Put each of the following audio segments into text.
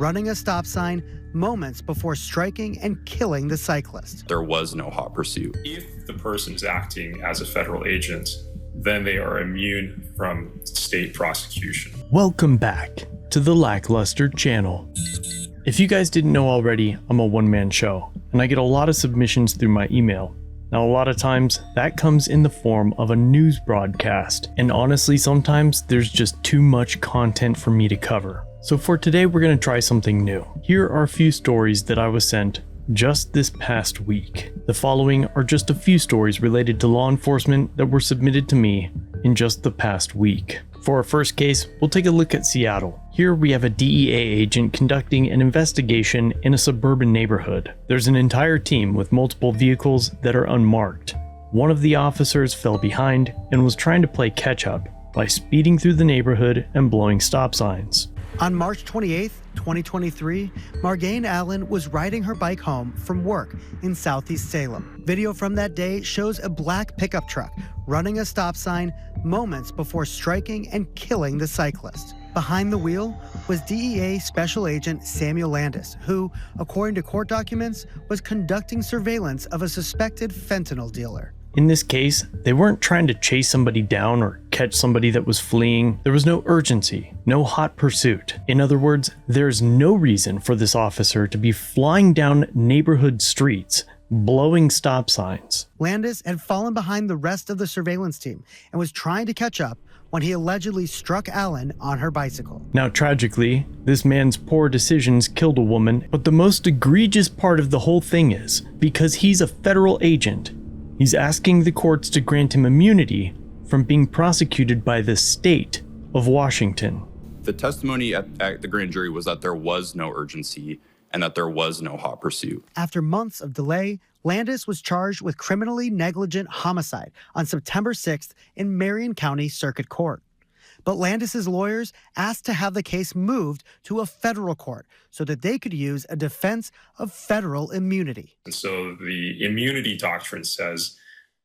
running a stop sign moments before striking and killing the cyclist. There was no hot pursuit. If the person is acting as a federal agent, then they are immune from state prosecution. Welcome back to the LackLuster channel. If you guys didn't know already, I'm a one-man show, and I get a lot of submissions through my email. Now, a lot of times, that comes in the form of a news broadcast, and honestly, sometimes there's just too much content for me to cover. So for today, we're going to try something new. Here are a few stories that I was sent just this past week. The following are just a few stories related to law enforcement that were submitted to me in just the past week. For our first case, we'll take a look at Seattle. Here we have a DEA agent conducting an investigation in a suburban neighborhood. There's an entire team with multiple vehicles that are unmarked. One of the officers fell behind and was trying to play catch up by speeding through the neighborhood and blowing stop signs. On March 28, 2023, Margane Allen was riding her bike home from work in Southeast Salem. Video from that day shows a black pickup truck running a stop sign moments before striking and killing the cyclist. Behind the wheel was DEA Special Agent Samuel Landis, who, according to court documents, was conducting surveillance of a suspected fentanyl dealer. In this case, they weren't trying to chase somebody down or catch somebody that was fleeing. There was no urgency, no hot pursuit. In other words, there's no reason for this officer to be flying down neighborhood streets, blowing stop signs. Landis had fallen behind the rest of the surveillance team and was trying to catch up when he allegedly struck Allen on her bicycle. Now, tragically, this man's poor decisions killed a woman, but the most egregious part of the whole thing is, because he's a federal agent, he's asking the courts to grant him immunity from being prosecuted by the state of Washington. The testimony at the grand jury was that there was no urgency and that there was no hot pursuit. After months of delay, Landis was charged with criminally negligent homicide on September 6th in Marion County Circuit Court. But Landis's lawyers asked to have the case moved to a federal court so that they could use a defense of federal immunity. And so the immunity doctrine says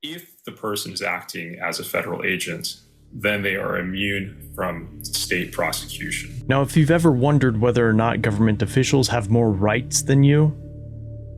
if the person is acting as a federal agent, then they are immune from state prosecution. Now, if you've ever wondered whether or not government officials have more rights than you,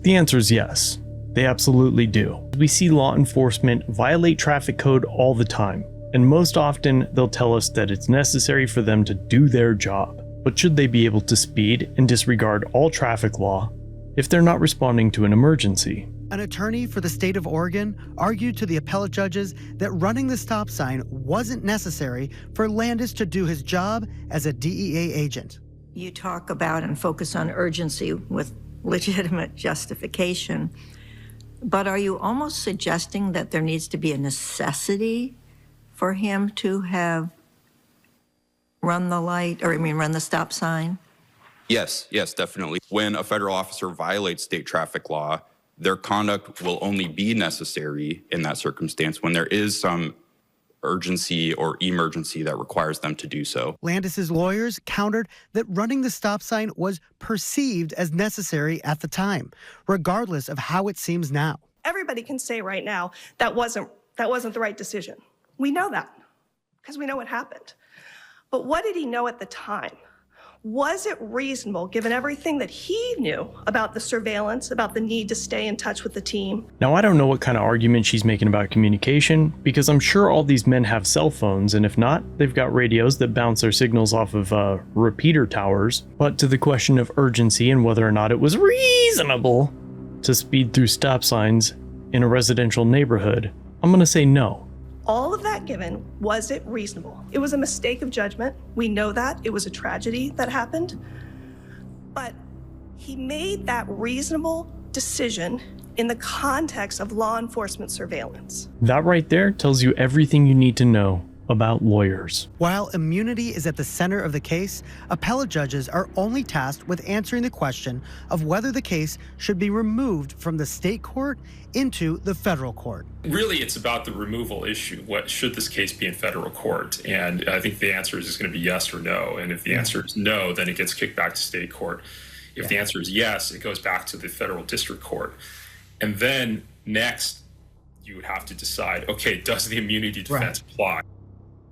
the answer is yes, they absolutely do. We see law enforcement violate traffic code all the time. And most often, they'll tell us that it's necessary for them to do their job. But should they be able to speed and disregard all traffic law if they're not responding to an emergency? An attorney for the state of Oregon argued to the appellate judges that running the stop sign wasn't necessary for Landis to do his job as a DEA agent. You talk about and focus on urgency with legitimate justification, but are you almost suggesting that there needs to be a necessity for him to have run the stop sign? Yes, definitely. When a federal officer violates state traffic law, their conduct will only be necessary in that circumstance when there is some urgency or emergency that requires them to do so. Landis's lawyers countered that running the stop sign was perceived as necessary at the time, regardless of how it seems now. Everybody can say right now that wasn't the right decision. We know that because we know what happened. But what did he know at the time? Was it reasonable, given everything that he knew about the surveillance, about the need to stay in touch with the team? Now, I don't know what kind of argument she's making about communication, because I'm sure all these men have cell phones, and if not, they've got radios that bounce their signals off of repeater towers. But to the question of urgency and whether or not it was reasonable to speed through stop signs in a residential neighborhood, I'm going to say no. All of that given, was it reasonable? It was a mistake of judgment. We know that. It was a tragedy that happened. But he made that reasonable decision in the context of law enforcement surveillance. That right there tells you everything you need to know about lawyers. While immunity is at the center of the case, appellate judges are only tasked with answering the question of whether the case should be removed from the state court into the federal court. Really, it's about the removal issue. What should this case be in federal court? And I think the answer is just going to be yes or no. And if the answer is no, then it gets kicked back to state court. If the answer is yes, it goes back to the federal district court. And then next, you would have to decide, okay, does the immunity defense apply?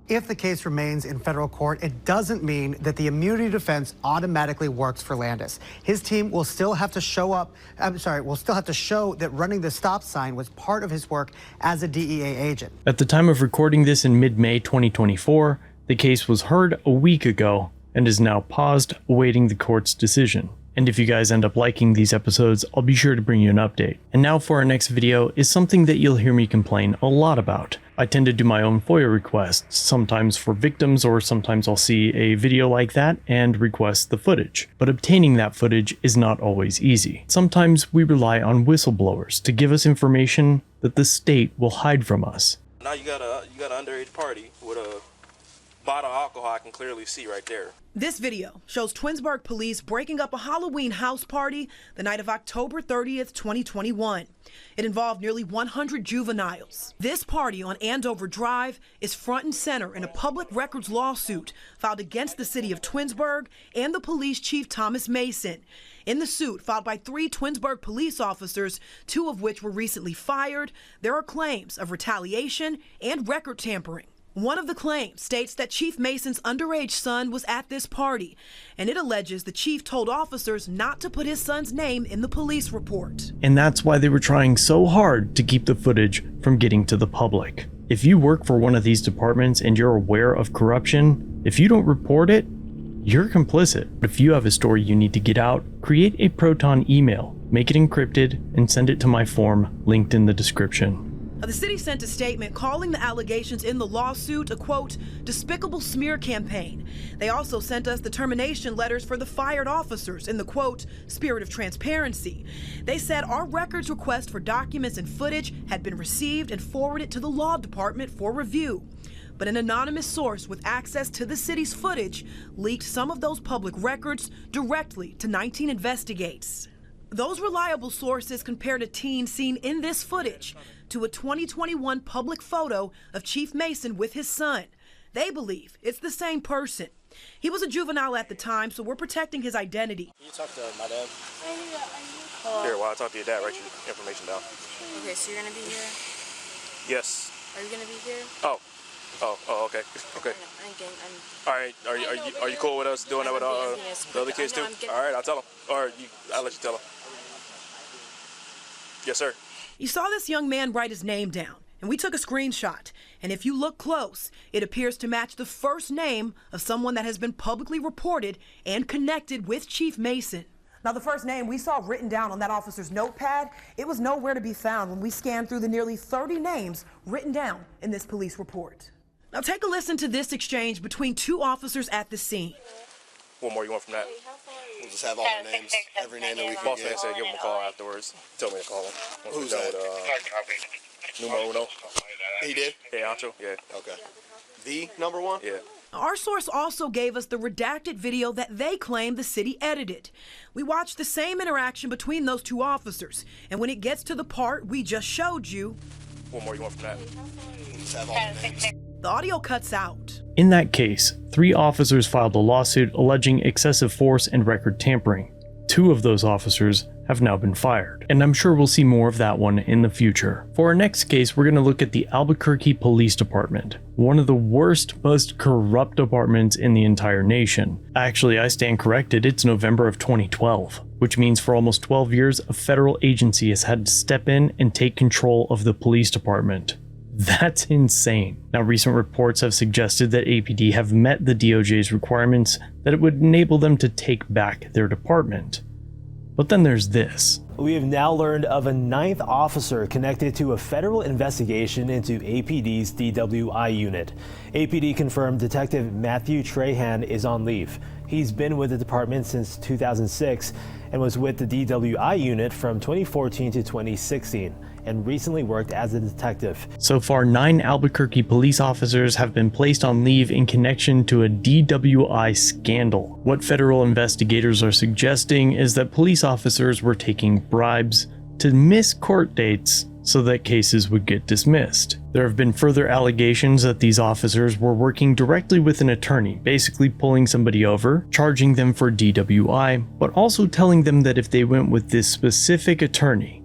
If the case remains in federal court, it doesn't mean that the immunity defense automatically works for Landis. His team will still have to show that running the stop sign was part of his work as a DEA agent. At the time of recording this in mid-May 2024, the case was heard a week ago and is now paused, awaiting the court's decision. And if you guys end up liking these episodes, I'll be sure to bring you an update. And now for our next video is something that you'll hear me complain a lot about. I tend to do my own FOIA requests, sometimes for victims, or sometimes I'll see a video like that and request the footage. But obtaining that footage is not always easy. Sometimes we rely on whistleblowers to give us information that the state will hide from us. Now you got an underage party with a bottle of alcohol I can clearly see right there. This video shows Twinsburg police breaking up a Halloween house party the night of October 30th, 2021. It involved nearly 100 juveniles. This party on Andover Drive is front and center in a public records lawsuit filed against the city of Twinsburg and the police chief Thomas Mason. In the suit, filed by 3 Twinsburg police officers, 2 of which were recently fired, there are claims of retaliation and record tampering. One of the claims states that Chief Mason's underage son was at this party, and it alleges the chief told officers not to put his son's name in the police report. And that's why they were trying so hard to keep the footage from getting to the public. If you work for one of these departments and you're aware of corruption, if you don't report it, you're complicit. If you have a story you need to get out, create a Proton email, make it encrypted, and send it to my form linked in the description. The city sent a statement calling the allegations in the lawsuit a, quote, despicable smear campaign. They also sent us the termination letters for the fired officers in the, quote, spirit of transparency. They said our records request for documents and footage had been received and forwarded to the law department for review. But an anonymous source with access to the city's footage leaked some of those public records directly to 19 Investigates. Those reliable sources compared a teen seen in this footage to a 2021 public photo of Chief Mason with his son. They believe it's the same person. He was a juvenile at the time, so we're protecting his identity. You talk to my dad? Here, while I talk to your dad, write your information down. Okay, so you're gonna be here? Yes. Are you gonna be here? Oh, okay. Okay. All right. Are you cool with us doing that with the other kids too? All right, I'll tell them. Or I'll let you tell them. Yes, sir. You saw this young man write his name down, and we took a screenshot. And if you look close, it appears to match the first name of someone that has been publicly reported and connected with Chief Mason. Now, the first name we saw written down on that officer's notepad, it was nowhere to be found when we scanned through the nearly 30 names written down in this police report. Now, take a listen to this exchange between 2 officers at the scene. What more you want from that? We'll just have all the names, every name that we can Boss get. man said give him a call afterwards. Tell me to call him. Who's that? Numero uno. He did? Yeah, Ancho. Yeah. Okay. The number 1? Yeah. Our source also gave us the redacted video that they claim the city edited. We watched the same interaction between those 2 officers, and when it gets to the part we just showed you, What more you want from that? We'll just have all the names. the audio cuts out. In that case, 3 officers filed a lawsuit alleging excessive force and record tampering. 2 of those officers have now been fired, and I'm sure we'll see more of that one in the future. For our next case, we're going to look at the Albuquerque Police Department, one of the worst, most corrupt departments in the entire nation. Actually, I stand corrected, it's November of 2012, which means for almost 12 years, a federal agency has had to step in and take control of the police department. That's insane. Now, recent reports have suggested that APD have met the DOJ's requirements that it would enable them to take back their department. But then there's this. We have now learned of a 9th officer connected to a federal investigation into APD's DWI unit. APD confirmed Detective Matthew Trahan is on leave. He's been with the department since 2006 and was with the DWI unit from 2014 to 2016 and recently worked as a detective. So far, 9 Albuquerque police officers have been placed on leave in connection to a DWI scandal. What federal investigators are suggesting is that police officers were taking bribes to miss court dates so that cases would get dismissed. There have been further allegations that these officers were working directly with an attorney, basically pulling somebody over, charging them for DWI, but also telling them that if they went with this specific attorney,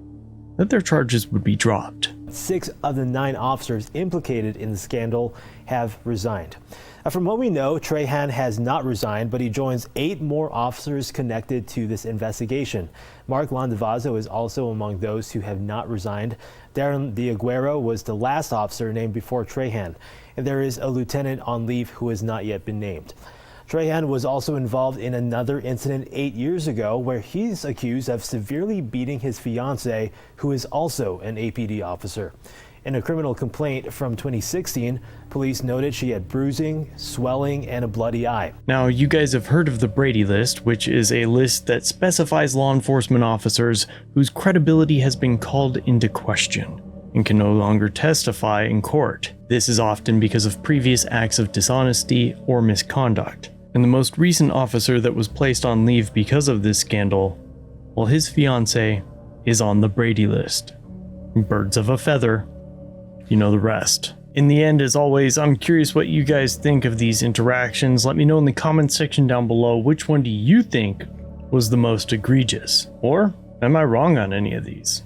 that their charges would be dropped. 6 of the 9 officers implicated in the scandal have resigned. From what we know, Trahan has not resigned, but he joins 8 more officers connected to this investigation. Mark Landavazo is also among those who have not resigned. Darren DeAguero was the last officer named before Trahan, and there is a lieutenant on leave who has not yet been named. Trahan was also involved in another incident 8 years ago where he's accused of severely beating his fiancée, who is also an APD officer. In a criminal complaint from 2016, police noted she had bruising, swelling, and a bloody eye. Now, you guys have heard of the Brady List, which is a list that specifies law enforcement officers whose credibility has been called into question and can no longer testify in court. This is often because of previous acts of dishonesty or misconduct. And the most recent officer that was placed on leave because of this scandal, well, his fiancée is on the Brady List. Birds of a feather, you know the rest. In the end, as always, I'm curious what you guys think of these interactions. Let me know in the comments section down below, which one do you think was the most egregious? Or am I wrong on any of these?